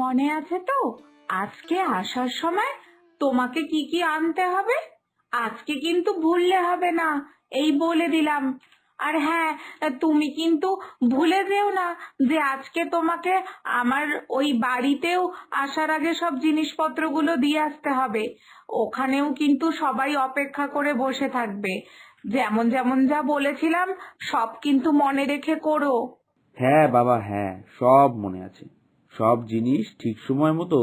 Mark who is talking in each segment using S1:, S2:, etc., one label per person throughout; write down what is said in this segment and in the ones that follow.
S1: মনে আছে তো আজকে আসার সময় তোমাকে কি কি আনতে হবে? আজকে কিন্তু ভুললে হবে না, এই বলে দিলাম। আর হ্যাঁ, তুমি কিন্তু ভুলে যেও না যে আজকে তোমাকে আমার ওই বাড়িতেও আসার আগে সব জিনিসপত্রগুলো দিয়ে আসতে হবে। ওখানেও কিন্তু সবাই অপেক্ষা করে বসে থাকবে। যেমন যেমন যা বলেছিলাম সব কিন্তু মনে রেখে করো।
S2: হ্যাঁ বাবা, হ্যাঁ, সব মনে আছে। সব জিনিস ঠিক সময় মতো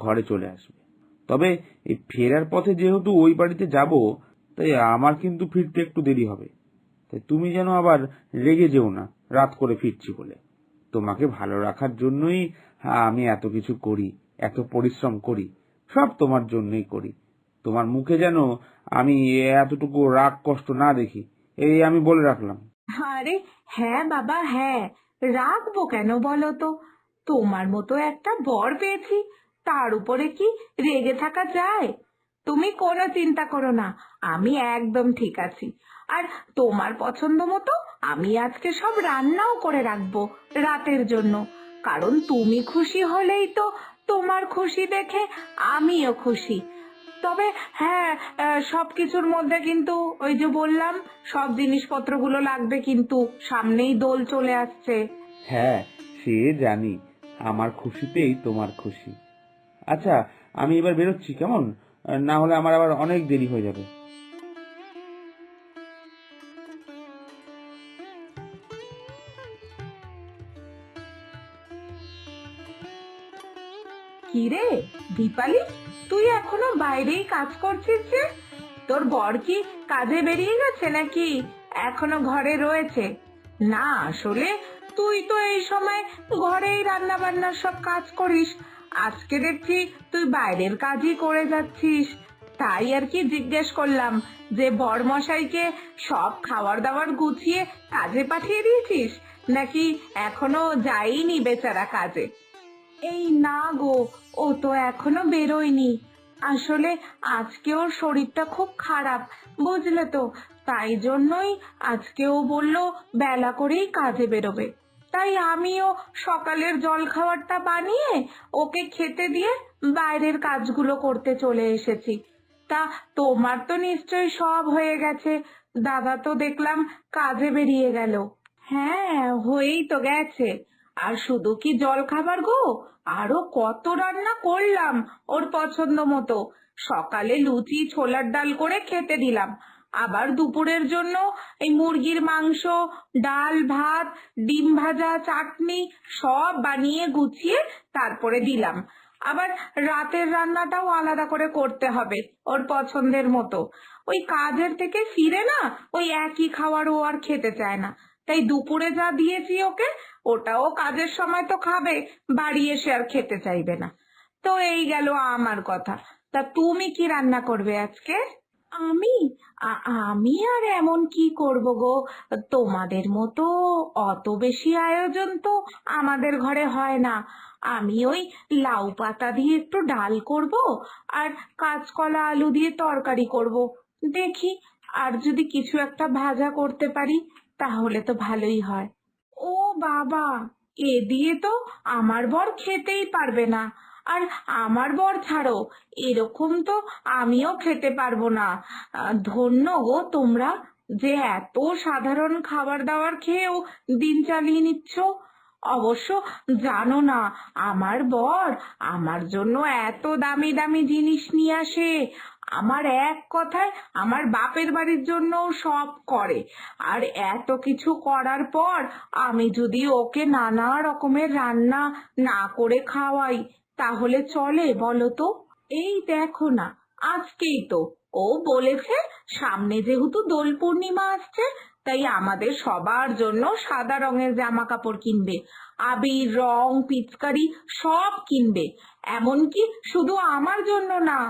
S2: ঘরে চলে আসবে। তবে এই ফেরার পথে যেহেতু ওই বাড়িতে যাব, তাই আমার কিন্তু ফিরতে একটু দেরি হবে। তাই তুমি যেন আবার রেগে যেও না রাত করে ফিরছি বলে। তোমাকে ভালো রাখার জন্যই আমি এত কিছু করি, এত পরিশ্রম করি, সব তোমার জন্যই করি। তোমার মুখে যেন আমি এতটুকু রাগ কষ্ট না দেখি, এই আমি বলে রাখলাম।
S1: আরে হ্যাঁ বাবা, হ্যাঁ, রাখবো কেন বলো তো? তোমার মতো একটা বর পেয়েছি, তার উপরে কি রেগে থাকা যায়? তুমি কোনো চিন্তা করো না, আমি একদম ঠিক আছি। আর তোমার পছন্দ মতো আমি আজকে সব রান্নাও করে রাখবো রাতের জন্য। কারণ তুমি খুশি হলেই তো তোমার খুশি দেখে আমিও খুশি। তবে হ্যাঁ, সবকিছুর মধ্যে কিন্তু ওই যে বললাম, সব জিনিসপত্রগুলো লাগবে, কিন্তু সামনেই দোল চলে আসছে।
S2: হ্যাঁ, সে জানি, আমার খুশিতেই তোমার খুশি। আচ্ছা, আমি এবার বেরোচ্ছি, কেমন? না হলে আমার আবার অনেক দেরি হয়ে যাবে।
S1: কি রে দীপালি, তুই এখনো বাইরেই কাজ করছিস যে? তোর বর কি কাজে বেরিয়ে গেছে নাকি এখনো ঘরে রয়েছে? না আসলে তুই তো এই সময় ঘরেই রান্না বান্নার সব কাজ করিস, আজকে দেখছি তুই বাইরের কাজই করে যাচ্ছিস। তাই আর কি জিজ্ঞেস করলাম যে বরমশাইকে সব খাবার দাবার গুছিয়ে কাজে পাঠিয়ে দিয়েছিস, নাকি এখনো যায়নি বেচারা কাজে? এই না গো, ও তো এখনো বেরোয়নি। আসলে আজকে ওর শরীরটা খুব খারাপ, বুঝলে তো। তাই জন্যই আজকে ও বললো বেলা করেই কাজে বেরোবে। তাই আমিও সকালের জল খাবারটা বানিয়ে ওকে খেতে দিয়ে বাইরের কাজগুলো করতে চলে এসেছি। তা তোমার তো নিশ্চয়ই সব হয়ে গেছে, দাদা তো দেখলাম কাজে বেরিয়ে গেল। হ্যাঁ, হয়েই তো গেছে। আর শুধু কি জল খাবার গো, আরো কত রান্না করলাম ওর পছন্দ মতো। সকালে লুচি ছোলার ডাল করে খেতে দিলাম, আবার দুপুরের জন্য এই মুরগির মাংস, ডাল ভাত, ডিম ভাজা, চাটনি সব বানিয়ে গুছিয়ে তারপরে দিলাম। আবার রাতের রান্নাটাও আলাদা করে করতে হবে ওর পছন্দের মতো। ওই কাজের থেকে ফিরে না ওই একই খাবার ও আর খেতে চায় না। তাই দুপুরে যা দিয়েছি ওকে, ওটাও কাজের সময় তো খাবে, বাড়ি এসে আর খেতে চাইবে না। তো এই গেল আমার কথা। তা তুমি কি রান্না করবে আজকে? আমি আমি আর এমন কি করব গো, তোমাদের মতো অত বেশি আয়োজন তো আমাদের ঘরে হয় না। আমি ওই লাউ পাতা দিয়ে একটু ডাল করব, আর কাঁচকলা আলু দিয়ে তরকারি করব। দেখি, আর যদি কিছু একটা ভাজা করতে পারি তাহলে তো ভালোই হয়। ও বাবা, এ দিয়ে তো আমার বর খেতেই পারবে না। আর আমার বর ছাড়ো, এরকম তো আমিও খেতে পারবো না। ধন্য গো তোমরা, যে এত সাধারণ খাবার দাবার খেয়েও দিন চালিয়ে নিচ্ছ। অবশ্য জানো না, আমার বর আমার জন্য এত দামি দামি জিনিস নিয়ে আসে। আমার এক কথায় আমার বাপের বাড়ির জন্য সব করে। আর এত কিছু করার পর আমি যদি ওকে নানা রকমের রান্না না করে খাওয়াই, তাহলে চলে বলো তো? এই দেখো না, আজকেই তো ও বলেছে সামনে যেহেতু দোল পূর্ণিমা আসছে, তাই আমাদের সবার জন্য সাদা রঙের জামা কাপড় কিনবে, আবির রং পিচকারি সব কিনবে। এমনকি শুধু আমার জন্য না,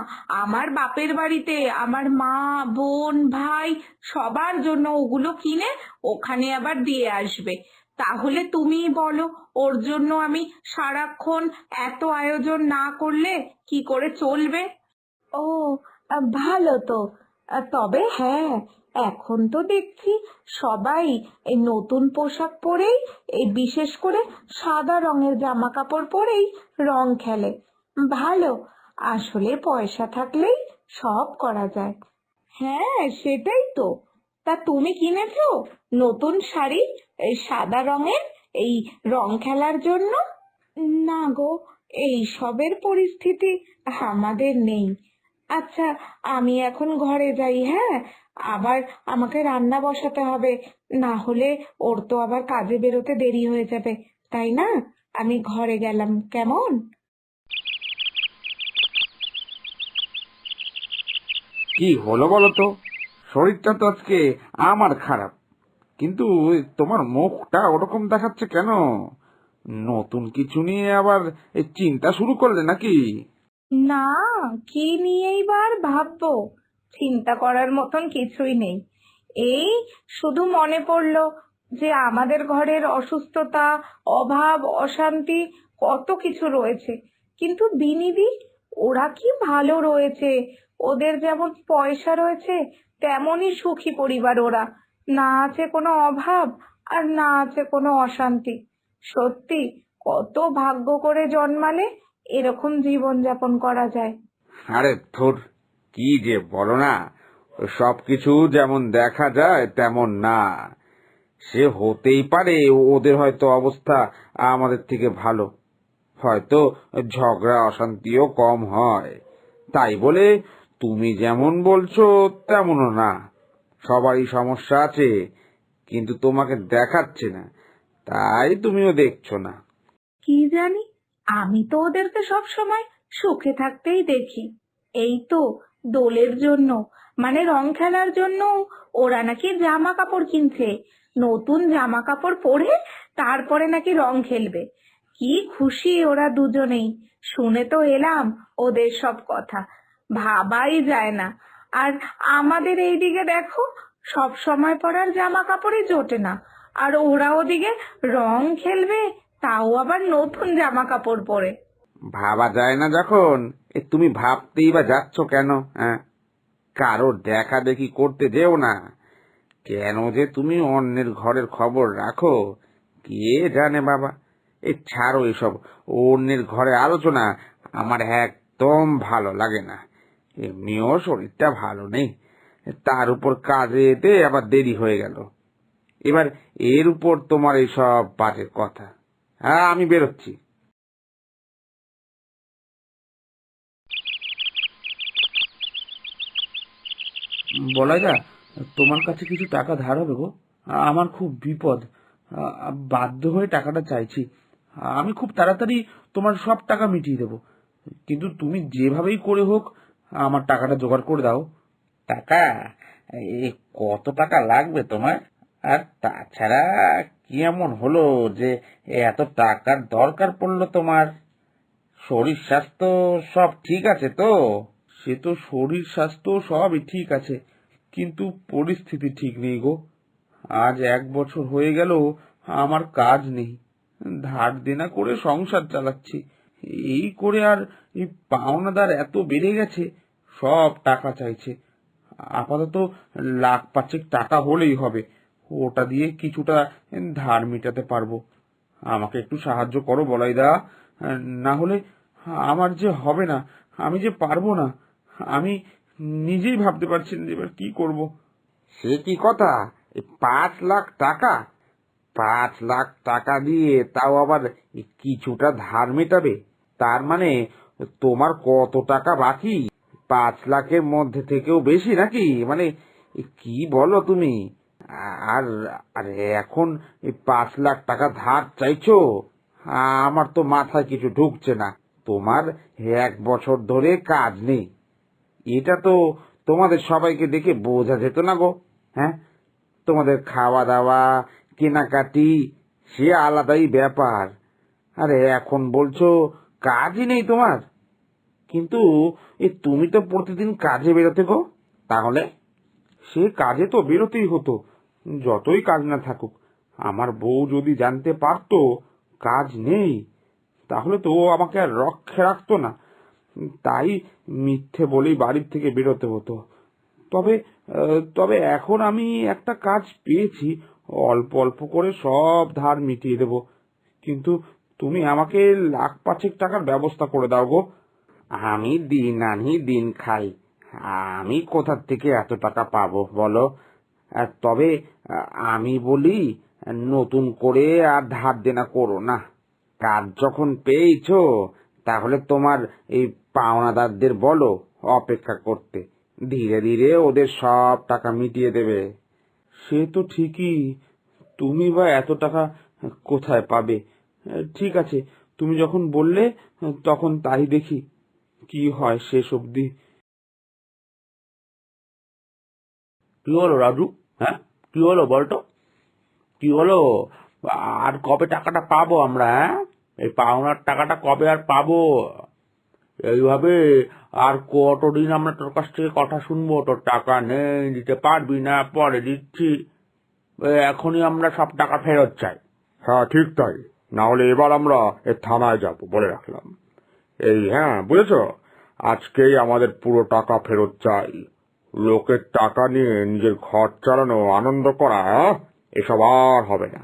S1: আমার বাপের বাড়িতে আমার মা, বোন, ভাই সবার জন্য ওগুলো কিনে ওখানে আবার দিয়ে আসবে। তাহলে তুমিই বলো, ওর জন্য আমি সারাক্ষণ এত আয়োজন না করলে কি করে চলবে? ও, ভালো তো। তবে হ্যাঁ, এখন তো দেখছি সবাই এই নতুন পোশাক পরেই, এই বিশেষ করে সাদা রঙের জামা কাপড় পরেই রং খেলে। ভালো, আসলে পয়সা থাকলেই সব করা যায়। হ্যাঁ, সেটাই তো। তা তুমি কিনেছো নতুন শাড়ি এই সাদা রঙের, এই রং খেলার জন্য? না গো, এই সবের পরিস্থিতি আমাদের নেই। আচ্ছা, আমি এখন ঘরে যাই, হ্যাঁ? আবার আমাকে রান্না বসাতে হবে, না হলে ওর তো আবার কাজে বেরোতে দেরি হয়ে যাবে, তাই না? আমি ঘরে গেলাম, কেমন?
S2: কি হলো বলো তো? শরীরটা তো আজকে আমার খারাপ, কিন্তু তোমার মুখটা ওরকম দেখাচ্ছে কেন? নতুন কিছু নিয়ে আবার এই চিন্তা শুরু করলে নাকি?
S1: না, কি নিয়েই বা আর ভাববো? চিন্তা করার মতন কিছুই নেই। এই শুধু মনে পড়লো যে আমাদের ঘরের অসুস্থতা, অভাব, অশান্তি কত কিছু রয়েছে, কিন্তু বিনিদি ওরা কি ভালো রয়েছে। ওদের যেমন পয়সা রয়েছে তেমনই সুখী পরিবার ওরা। না আছে কোনো অভাব, আর না আছে কোনো অশান্তি। সত্যি, কত ভাগ্য করে জন্মালে এরকম জীবন যাপন করা যায়।
S2: আরে ধুর, কি যে বলো না! সবকিছু যেমন দেখা যায় তেমন না। সে হতেই পারে ওদের হয়তো অবস্থা আমাদের থেকে ভালো, হয়তো ঝগড়া অশান্তিও কম হয়, তাই বলে তুমি যেমন বলছো তেমনও না। সবারই সমস্যা আছে, কিন্তু তোমাকে দেখাচ্ছে না, তাই তুমিও দেখছো না।
S1: কি জানি, আমি তো ওদেরকে সব সময় সুখে থাকতেই দেখি। এই তো দোলের জন্য, মানে রং খেলার জন্য ওরা নাকি জামা কাপড় কিনছে। নতুন জামা কাপড় পরে তারপরে নাকি রং খেলবে। কি খুশি ওরা দুজনেই। শুনে তো এলাম ওদের সব কথা, ভাবাই যায় না। আর আমাদের এইদিকে দেখো, সব সময় পরার জামা কাপড়ই জোটে না, আর ওরা ওদিকে রং খেলবে, তাও আবার নতুন জামা কাপড় পরে।
S2: ভাবা যায় না যখন, তুমি ভাবতেই বা যাচ্ছ কেন? হ্যাঁ, কারোর দেখা দেখি করতে যেও না। কেন যে তুমি অন্যের ঘরের খবর রাখো, কে জানে বাবা। ছাড়ো এসব অন্যের ঘরে আলোচনা, আমার একদম ভালো লাগে না। এমনিও শরীরটা ভালো নেই, তার উপর কাজে যেতে আবার দেরি হয়ে গেল। এবার এর উপর তোমার এইসব বাজে কথা। হ্যাঁ, আমি বেরোচ্ছি। বলাইদা, তোমার কাছে কিছু টাকা ধার হবে গো। আমার খুব বিপদ, বাধ্য হয়ে টাকাটা চাইছি। আমি খুব তাড়াতাড়ি তোমার সব টাকা মিটিয়ে দেবো, কিন্তু তুমি যেভাবেই করে হোক আমার টাকাটা জোগাড় করে দাও। টাকা? এ কত টাকা লাগবে তোমার? আর তাছাড়া কি এমন হলো যে এত টাকার দরকার পড়লো তোমার? শরীর স্বাস্থ্য সব ঠিক আছে তো? সে তো শরীর স্বাস্থ্য সবই ঠিক আছে, কিন্তু পরিস্থিতি ঠিক নেই গো। আজ 1 বছর হয়ে গেল আমার কাজ নেই, ধার দেনা করে সংসার চালাচ্ছি। এই করে আর এই পাওনাদার এত বেড়ে গেছে, সব টাকা চাইছে। আপাতত 1,00,000 টাকা হলেই হবে, ওটা দিয়ে কিছুটা ধার মেটাতে পারবো। আমাকে একটু সাহায্য করো বলাইদা, না হলে আমার যে হবে না, আমি যে পারবো না। আমি নিজেই ভাবতে পারছি না যে এবার কি করব। সে কি কথা? 5,00,000 টাকা? 5,00,000 টাকা দিয়ে তাও আবার কিছুটা ধার মেটাবে? তার মানে তোমার কত টাকা বাকি? 5,00,000-এর মধ্যে থেকেও বেশি নাকি? মানে কি বলো তুমি? আর আর এখন 5,00,000 টাকা ধার চাইছো? আমার তো মাথায় কিছু ঢুকছে না। তোমার 1 বছর ধরে কাজ নেই, এটা তো তোমাদের সবাইকে দেখে বোঝা যেত না গো। হ্যাঁ, তোমাদের খাওয়া দাওয়া, কেনাকাটি সে আলাদাই ব্যাপার। আরে এখন বলছো কাজই নেই তোমার, কিন্তু তুমি তো প্রতিদিন কাজে বেরোতে গো। তাহলে সে কাজে তো বেরোতেই হতো, যতই কাজ না থাকুক। আমার বউ যদি জানতে পারতো কাজ নেই, তাহলে তো ও আমাকে আর রক্ষে রাখতো না। তাই মিথ্যে বলেই বাড়ির থেকে বেরোতে হতো। তবে তবে এখন আমি একটা কাজ পেয়েছি, অল্প অল্প করে সব ধার মিটিয়ে দেব। কিন্তু তুমি আমাকে 1,00,000 টাকার ব্যবস্থা করে দাও গো। আমি দিন আনি দিন খাই, আমি কোথা থেকে এত টাকা পাবো বলো? তবে আমি বলি, নতুন করে আর ধার দেনা করো না। কাজ যখন পেয়েছো, তাহলে তোমার এই পাওনাদারদের বলো অপেক্ষা করতে, ধীরে ধীরে ওদের সব টাকা মিটিয়ে দেবে। সে তো ঠিকই, তুমি বা এত টাকা কোথায় পাবে? ঠিক আছে, তুমি যখন বললে, তখন তাই দেখি কি হয় শেষ অবধি। কি হলো রাজু? হ্যাঁ, কি হলো বলতো? কি হলো? আর কবে টাকাটা পাবো আমরা? হ্যাঁ, এই পাওনার টাকাটা কবে আর পাবো? এইভাবে আর কতদিন আমরা তোর কাছ থেকে কথা শুনবো? তোর টাকা নেই, দিতে পারবি না, পরে দিচ্ছি। এখনই আমরা সব টাকা ফেরত চাই। হ্যাঁ ঠিক তাই, না হলে এবার আমরা থানায় যাব, বলে রাখলাম। এই হ্যাঁ, বুঝেছ, আজকেই আমাদের পুরো টাকা ফেরত চাই। লোকের টাকা নিয়ে নিজের ঘর চালানো, আনন্দ করা, এসব আর হবে না।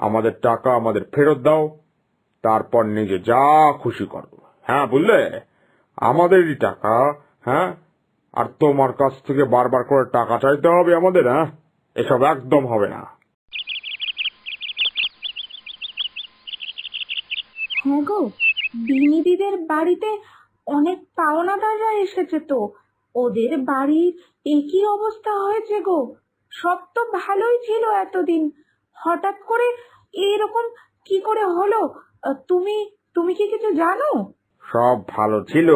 S2: আমাদের টাকা আমাদের ফেরত দাও, তারপর নিজে যা খুশি করো। হ্যাঁ বুঝলে, আমাদেরই টাকা। হ্যাঁ, আর তোমার কাছ থেকে বারবার করে টাকা চাইতে হবে আমাদের? হ্যাঁ, এসব একদম হবে না।
S1: হ্যাঁ গো, দিদিদের বাড়িতে অনেক পাওনাদাররা এসেছে তো, ওদের বাড়ির একই অবস্থা হয়েছে গো। সব তো ভালোই ছিল এতদিন, হঠাৎ করে এরকম কি করে হলো? তুমি তুমি কি কিছু জানো?
S2: সব ভালো ছিল,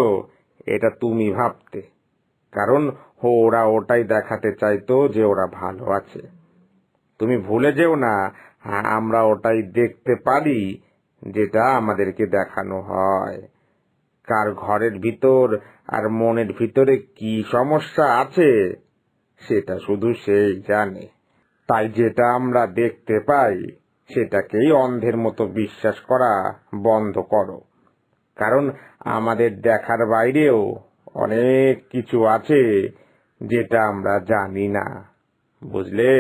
S2: এটা তুমি ভাবতে। কারণ ওরা ওটাই দেখাতে চাইতো যে ওরা ভালো আছে। তুমি ভুলে যেও না, আমরা ওটাই দেখতে পারি যেটা আমাদেরকে দেখানো হয়। কার ঘরের ভিতর আর মনের ভিতরে কি সমস্যা আছে, সেটা শুধু সেই জানে। তাই যেটা আমরা দেখতে পাই, সেটাকেই অন্ধের মতো বিশ্বাস করা বন্ধ করো। কারণ আমাদের দেখার বাইরেও অনেক কিছু আছে যেটা আমরা জানি না, বুঝলে?